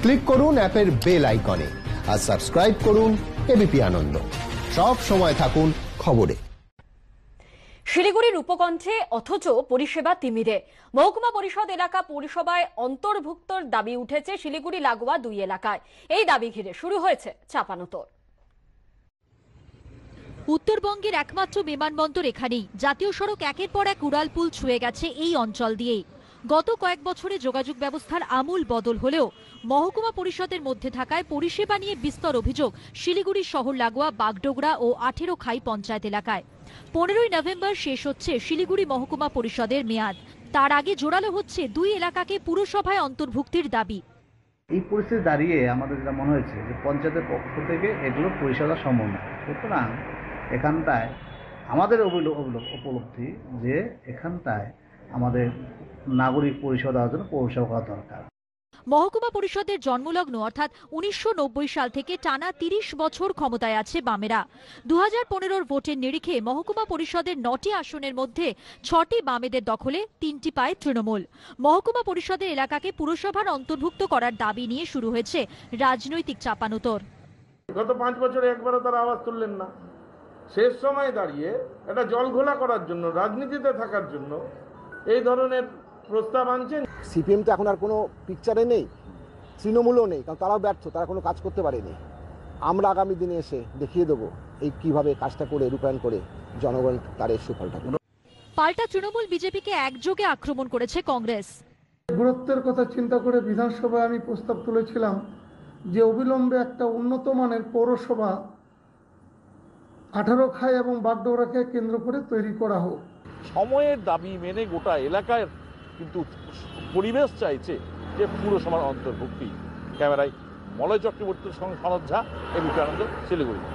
Click করুন অ্যাপের bell আইকনে আর সাবস্ক্রাইব করুন এবিপি আনন্দ। সব সময় থাকুন খবরে। শিলিগুড়ির উপকণ্ঠে অথচ পরিষেবা তিমিরে। মহকুমা পরিষদ এলাকা পরিষেবায় অন্তর্ভুক্তর দাবি উঠেছে শিলিগুড়ি লাগোয়া 2 এলাকায়। এই দাবি ঘিরে শুরু হয়েছে চাপানোতর। উত্তরবঙ্গের একমাত্র বিমানবন্দর এখানেই। জাতীয় সড়ক 1-এর পর 1 উড়ালপুল ছুঁয়ে গেছে এই অঞ্চল দিয়েই। গত কয়েক বছরে যোগাযোগ ব্যবস্থার আমূল বদল হলেও মহকুমা পরিষদের মধ্যে থাকায় পরিষেবা নিয়ে বিস্তর অভিযোগ শিলিগুড়ি শহর লাগোয়া বাগডোগরা ও 18 খাই পঞ্চায়েত এলাকায়। 15ই নভেম্বর শেষ হচ্ছে শিলিগুড়ি মহকুমা পরিষদের মেয়াদ। তার আগে জোরালো হচ্ছে 2 এলাকাকে পুরসভায় অন্তর্ভুক্তির দাবি। এই পরিস্থিতি দাঁড়িয়ে আমাদের যেটা মনে হয়েছে যে পঞ্চায়েতের পক্ষ থেকে এগুলো পরিষেবা সম্ভব না। সুতরাং এখানটায় আমাদের উপলব্ধি যে এখানটায় আমাদের নাগরিক পরিষদ দেওয়ার জন্য পৌরসভা করা দরকার। মহকুমা পরিষদের জন্মলগ্ন অর্থাৎ 1990 সাল থেকে টানা 30 বছর ক্ষমতায় আছে বামেরা। 2015-র ভোটের নিরিখে মহকুমা পরিষদের 9টি আসনের মধ্যে 6টি বামেদের দখলে, 3টি পায় তৃণমূল। মহকুমা পরিষদের এলাকাকে পুরসভার অন্তর্ভুক্ত করার দাবি নিয়ে শুরু হয়েছে রাজনৈতিক চাপানোতর। গত 5 বছরে একবারও তারা আওয়াজ তুললেন না। শেষ সময় দাঁড়িয়ে এটা জলঘোলা করার জন্য, রাজনীতিতে থাকার জন্য এই ধরনের প্রস্তাব আনছেন। সিপিএম তো এখন আর কোনো পিকচারে নেই, তৃণমূলও নেই, কারণ তারাও ব্যর্থ, তারা কোনো কাজ করতে পারেনি। আমরা আগামী দিনে এসে দেখিয়ে দেবো এই কিভাবে কাজটা করে রূপায়ণ করে জনগণ তার এর সুফলটা। পাল্টা তৃণমূল বিজেপিকে একযোগে আক্রমণ করেছে কংগ্রেস। গুরুত্বের কথা চিন্তা করে বিধানসভায় আমি প্রস্তাব তুলেছিলাম যে অবিলম্বে একটা উন্নত মানের পৌরসভা 18 খাই এবং বাগডোগরাকে কেন্দ্র করে তৈরি করা হোক। সময়ের দাবি মেনে গোটা এলাকায় কিন্তু পরিবেশ চাইছে যে পুরসভার অন্তর্ভুক্তি। ক্যামেরায় মলয় চক্রবর্তীর সঙ্গে সনদ ঝা, এবিপি আনন্দ, শিলিগুড়ি।